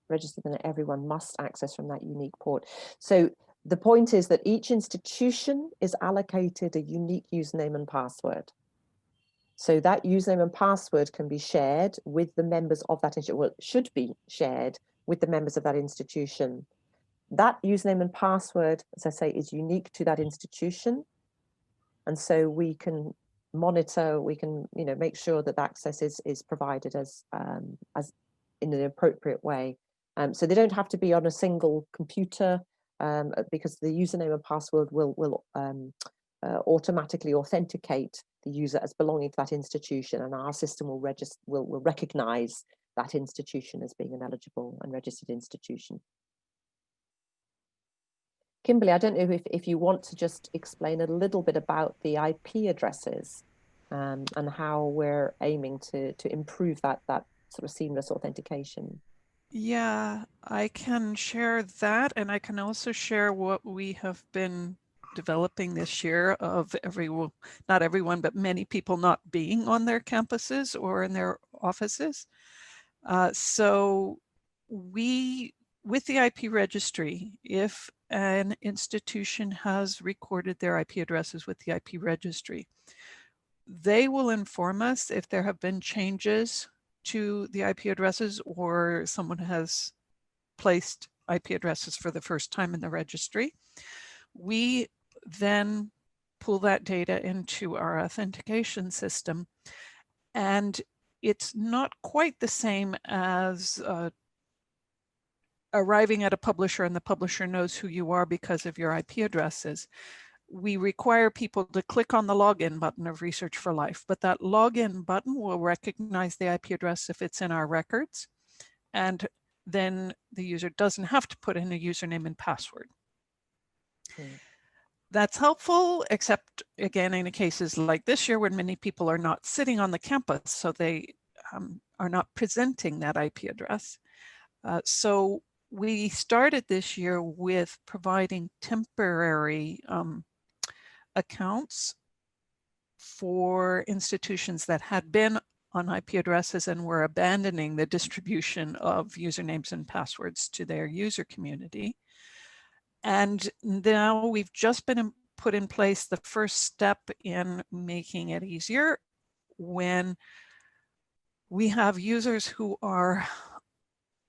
registered, then everyone must access from that unique port. So the point is that each institution is allocated a unique username and password. So that username and password can be shared with the members of that institution. Well, it should be shared with the members of that institution. That username and password, as I say, is unique to that institution. And so we can monitor, we can, make sure that access is provided as in an appropriate way. So they don't have to be on a single computer, because the username and password will automatically authenticate the user as belonging to that institution, and our system will recognize that institution as being an eligible and registered institution. Kimberly, I don't know if you want to just explain a little bit about the IP addresses, and how we're aiming to improve that sort of seamless authentication. Yeah, I can share that, and I can also share what we have been developing this year of not everyone, but many people not being on their campuses or in their offices. So with the IP registry, if an institution has recorded their IP addresses with the IP registry, they will inform us if there have been changes to the IP addresses, or someone has placed IP addresses for the first time in the registry. We then pull that data into our authentication system, and it's not quite the same as arriving at a publisher and the publisher knows who you are because of your IP addresses. We require people to click on the login button of Research4Life, but that login button will recognize the IP address if it's in our records, and then the user doesn't have to put in a username and password. That's helpful, except again, in cases like this year when many people are not sitting on the campus, so they are not presenting that IP address. So we started this year with providing temporary accounts for institutions that had been on IP addresses and were abandoning the distribution of usernames and passwords to their user community. And now we've just been put in place the first step in making it easier when we have users who are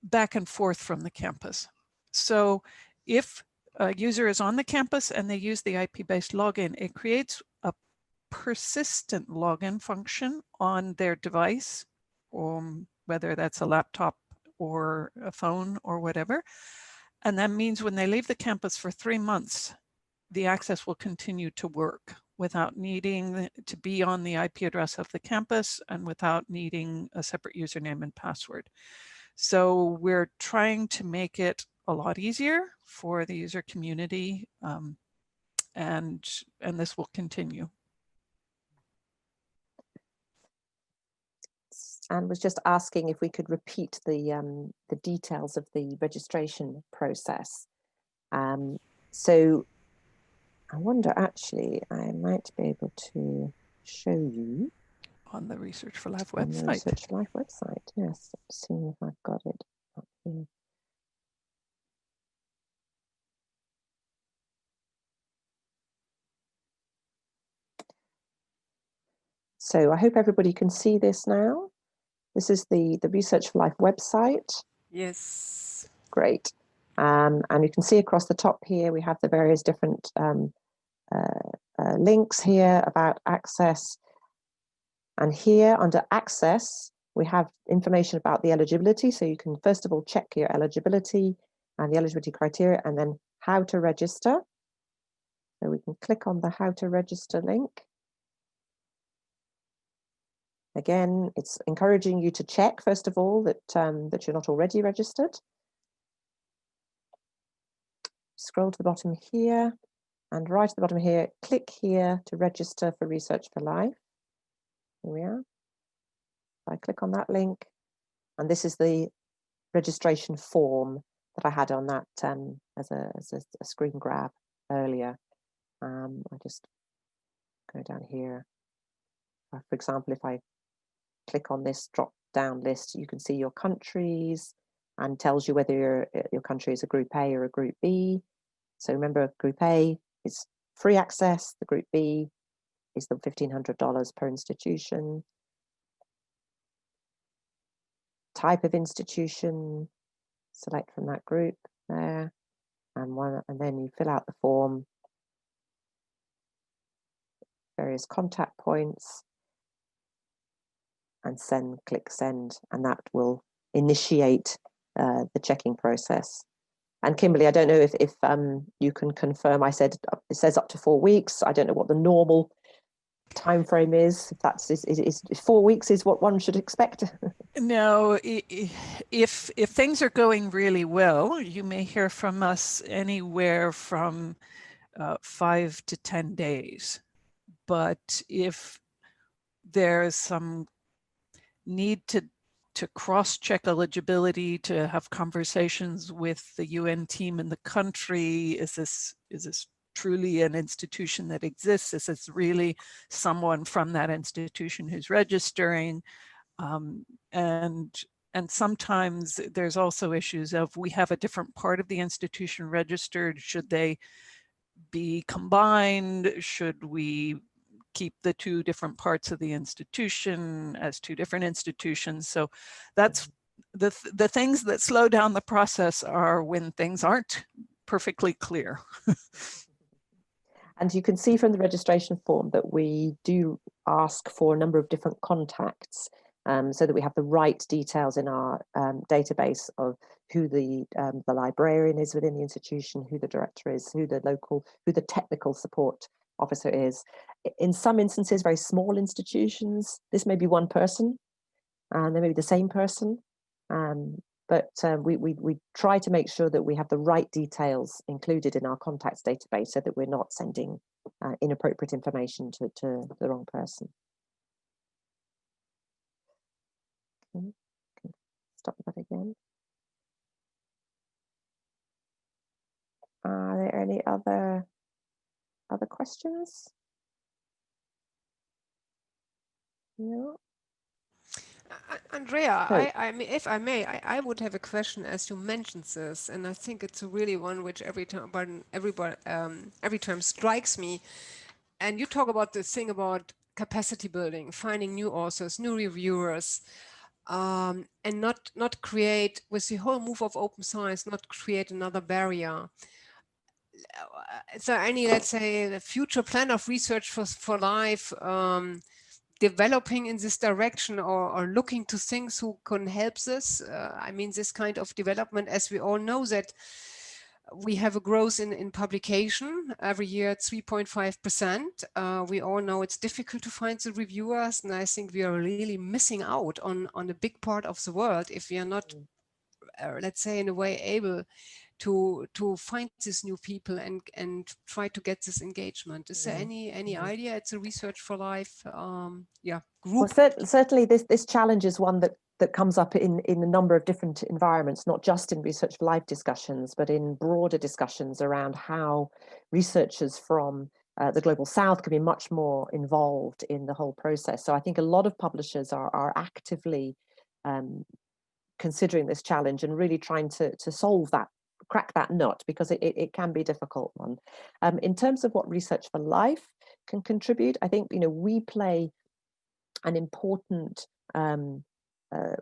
back and forth from the campus. So if a user is on the campus and they use the IP-based login, it creates a persistent login function on their device, whether that's a laptop or a phone or whatever. And that means when they leave the campus for 3 months, the access will continue to work without needing to be on the IP address of the campus and without needing a separate username and password. So we're trying to make it a lot easier for the user community, and this will continue. And was just asking if we could repeat the details of the registration process. So I wonder, actually, I might be able to show you On the Research4Life on the website. Research4Life website. Yes, let's see if I've got it up here. So I hope everybody can see this now. This is the Research4Life website. Yes. Great. And you can see across the top here, we have the various different links here about access. And here under access, we have information about the eligibility. So you can first of all check your eligibility and the eligibility criteria, and then how to register. So we can click on the how to register link. Again, it's encouraging you to check, first of all, that, that you're not already registered. Scroll to the bottom here, and right at the bottom here, click here to register for Research4Life. Here we are. I click on that link, and this is the registration form that I had on that as a screen grab earlier. I just go down here. For example, if I click on this drop down list, you can see your countries and tells you whether your country is a group A or a group B. So remember, group A is free access, the group B is the $1,500 per institution. Type of institution, select from that group there, and then you fill out the form, various contact points, and click send, and that will initiate the checking process. And Kimberly, I don't know if you can confirm. I said it says up to 4 weeks. I don't know what the normal time frame is. If that's is 4 weeks is what one should expect. No, if things are going really well, you may hear from us anywhere from 5 to 10 days. But if there's some need to cross-check eligibility, to have conversations with the UN team in the country, is this truly an institution that exists? Is this really someone from that institution who's registering? And sometimes there's also issues of, we have a different part of the institution registered. Should they be combined? Should we keep the two different parts of the institution as two different institutions? So that's the things that slow down the process, are when things aren't perfectly clear. And you can see from the registration form that we do ask for a number of different contacts, so that we have the right details in our database of who the librarian is within the institution, who the director is, who the technical support officer is. In some instances, very small institutions, this may be one person, and they may be the same person. But we try to make sure that we have the right details included in our contacts database, so that we're not sending inappropriate information to the wrong person. Okay. Stop that again. Are there any other questions? No. Andrea, So, I mean, if I may, I would have a question as you mentioned this, and I think it's a really one which every time strikes me. And you talk about this thing about capacity building, finding new authors, new reviewers, and not create, with the whole move of open science, not create another barrier. Is there any, let's say, the future plan of Research4Life developing in this direction, or looking to things who can help this? I mean, this kind of development, as we all know that we have a growth in publication every year at 3.5%. We all know it's difficult to find the reviewers, and I think we are really missing out on a big part of the world if we are not, let's say, in a way able to find these new people and try to get this engagement. Is there any idea? It's a Research4Life group. Well, certainly this challenge is one that comes up in a number of different environments, not just in Research4Life discussions, but in broader discussions around how researchers from the Global South can be much more involved in the whole process. So I think a lot of publishers are actively considering this challenge and really trying to solve that, crack that nut, because it can be a difficult one. In terms of what Research4Life can contribute, I think we play an important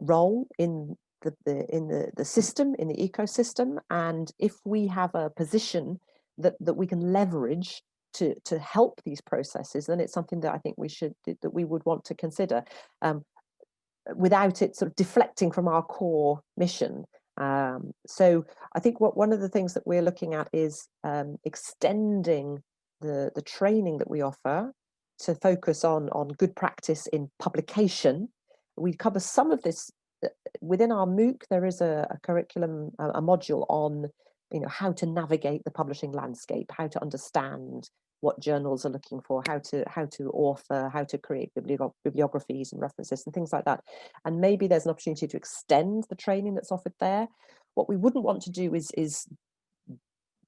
role in the system, in the ecosystem, and if we have a position that we can leverage to help these processes, then it's something that I think we would want to consider, without it sort of deflecting from our core mission. So I think one of the things that we're looking at is extending the training that we offer to focus on good practice in publication. We cover some of this within our MOOC. There is a curriculum, a module on how to navigate the publishing landscape, how to understand what journals are looking for, how to author, how to create bibliographies and references and things like that. And maybe there's an opportunity to extend the training that's offered there. What we wouldn't want to do is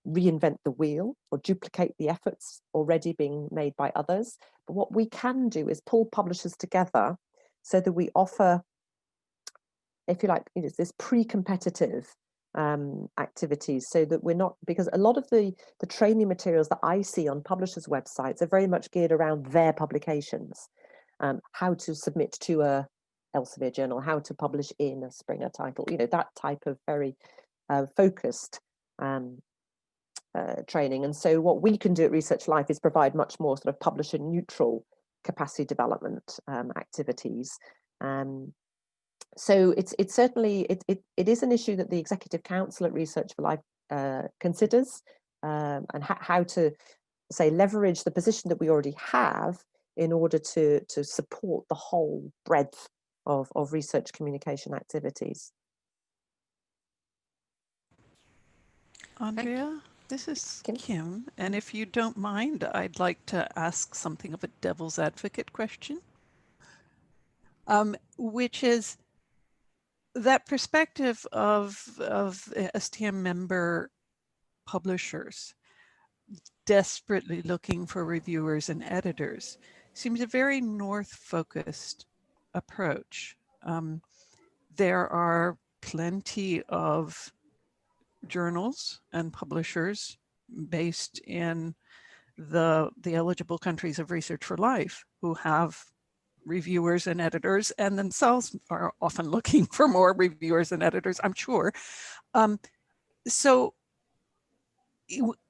reinvent the wheel or duplicate the efforts already being made by others. But what we can do is pull publishers together so that we offer, if you like, this pre-competitive activities, so that we're not, because a lot of the training materials that I see on publishers' websites are very much geared around their publications, how to submit to a Elsevier journal, how to publish in a Springer title, that type of very focused training. And so what we can do at Research4Life is provide much more sort of publisher neutral capacity development activities. So it's certainly, it is an issue that the Executive Council at Research for Life considers, and how to, say, leverage the position that we already have in order to support the whole breadth of research communication activities. Andrea, this is Kim, and if you don't mind, I'd like to ask something of a devil's advocate question, which is that perspective of STM member publishers desperately looking for reviewers and editors seems a very North-focused approach. There are plenty of journals and publishers based in the eligible countries of Research for Life who have reviewers and editors, and themselves are often looking for more reviewers and editors, I'm sure. So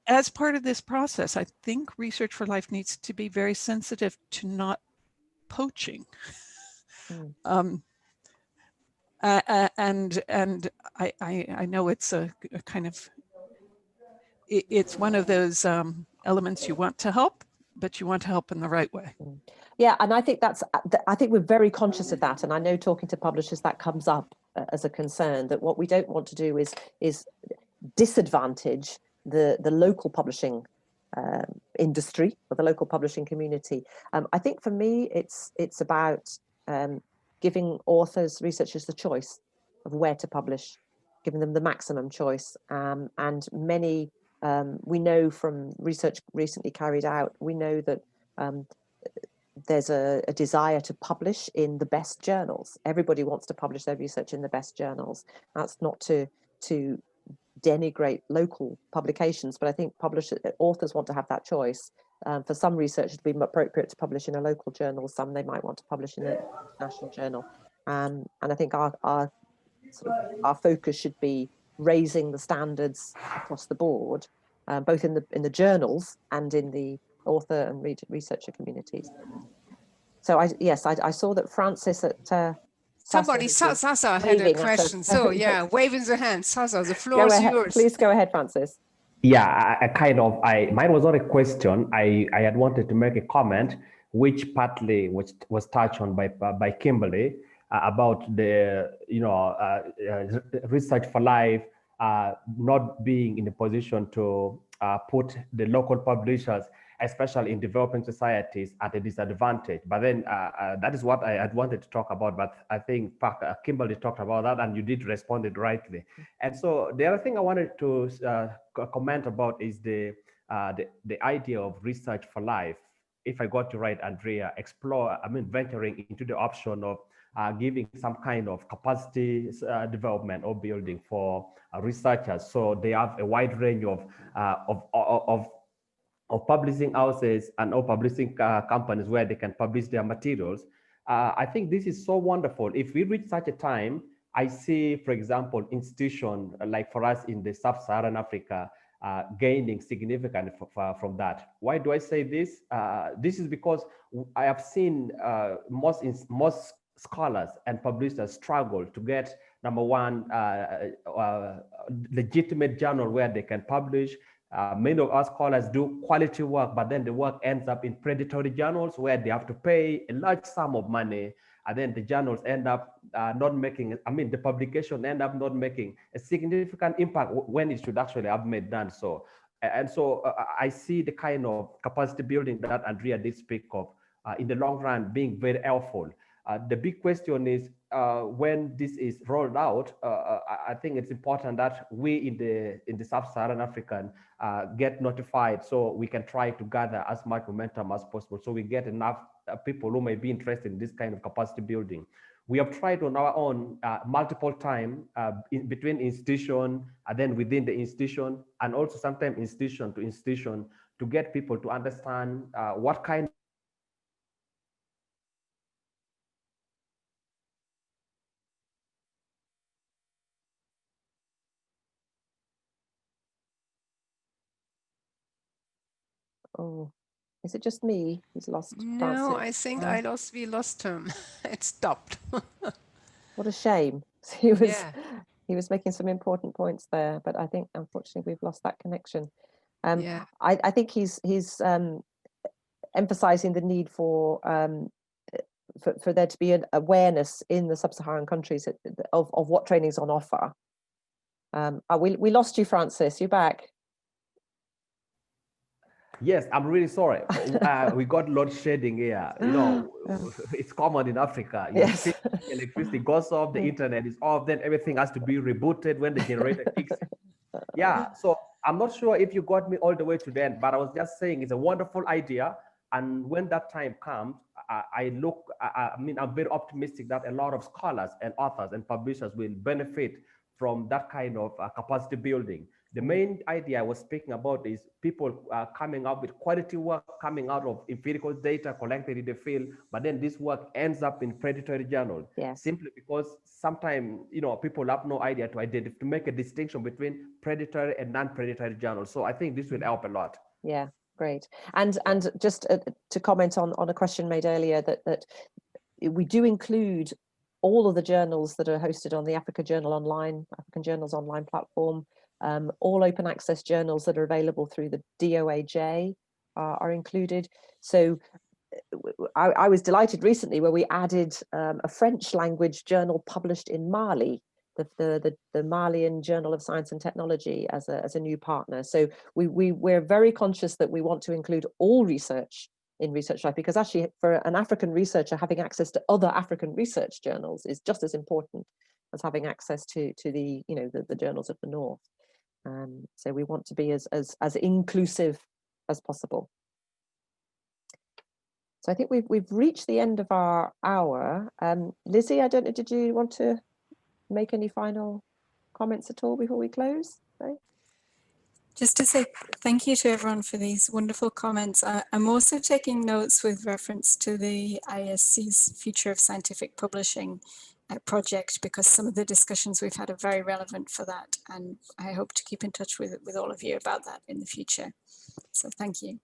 as part of this process, I think Research for Life needs to be very sensitive to not poaching. And I know it's a kind of, it's one of those elements you want to help, but you want to help in the right way. Yeah, and I think I think we're very conscious of that. And I know, talking to publishers, that comes up as a concern, that what we don't want to do is disadvantage the local publishing industry, or the local publishing community. I think for me, it's about giving authors, researchers, the choice of where to publish, giving them the maximum choice. And many, we know from research recently carried out, we know that there's a desire to publish in the best journals. Everybody wants to publish their research in the best journals. That's not to denigrate local publications, but I think authors want to have that choice. For some research, it'd be appropriate to publish in a local journal. Some they might want to publish in a national journal. And I think our focus should be raising the standards across the board, both in the journals and in the author and researcher communities. So I saw that Francis at somebody, Sasa had a question. So yeah, waving the hand. Sasa, the floor is yours. Please go ahead, Francis. Yeah, mine was not a question. I had wanted to make a comment, which partly was touched on by Kimberly, about the Research for Life not being in a position to put the local publishers, especially in developing societies, at a disadvantage. But then that is what I had wanted to talk about. But I think Kimberly talked about that, and you did respond it rightly. And so the other thing I wanted to comment about is the idea of Research for Life. If I got you right, Andrea, venturing into the option of giving some kind of capacity development or building for researchers, so they have a wide range of publishing houses and or publishing companies where they can publish their materials. I think this is so wonderful. If we reach such a time, I see, for example, institutions like for us in the sub-Saharan Africa gaining significantly from that. Why do I say this? This is because I have seen most scholars and publishers struggle to get, number one, legitimate journal where they can publish. Many of our scholars do quality work, but then the work ends up in predatory journals where they have to pay a large sum of money, and then the journals end up not making, the publication end up not making a significant impact when it should actually have made done so. And so I see the kind of capacity building that Andrea did speak of in the long run being very helpful. The big question is when this is rolled out, I think it's important that we in the sub-Saharan African get notified, so we can try to gather as much momentum as possible, so we get enough people who may be interested in this kind of capacity building. We have tried on our own multiple times in between institution and then within the institution, and also sometimes institution to institution, to get people to understand what kind Oh, is it just me who's lost No, Francis? I think we lost him. It stopped. What a shame. He was making some important points there, but I think unfortunately we've lost that connection. Yeah. I think he's emphasizing the need for there to be an awareness in the sub-Saharan countries of what training is on offer. We lost you, Francis. You're back. Yes, I'm really sorry. We got load shedding here. You know, it's common in Africa. Yes. Electricity goes off, the internet is off, then everything has to be rebooted when the generator kicks in. Yeah, so I'm not sure if you got me all the way to the end, but I was just saying it's a wonderful idea. And when that time comes, I mean, I'm very optimistic that a lot of scholars and authors and publishers will benefit from that kind of capacity building. The main idea I was speaking about is people coming up with quality work, coming out of empirical data collected in the field, but then this work ends up in predatory journals. Yes. Simply because sometimes, you know, people have no idea to make a distinction between predatory and non-predatory journals. So I think this will help a lot. Yeah, great. And just to comment on a question made earlier, that we do include all of the journals that are hosted on the African Journals Online platform. All open access journals that are available through the DOAJ are included. So I was delighted recently where we added a French language journal published in Mali, the Malian Journal of Science and Technology as a new partner. So we're very conscious that we want to include all research in Research4Life, because actually for an African researcher, having access to other African research journals is just as important as having access to the journals of the North. So we want to be as inclusive as possible. So I think we've reached the end of our hour. Lizzie, I don't know, did you want to make any final comments at all before we close? No? Just to say thank you to everyone for these wonderful comments. I'm also taking notes with reference to the ISC's Future of Scientific Publishing project, because some of the discussions we've had are very relevant for that. And I hope to keep in touch with all of you about that in the future. So thank you.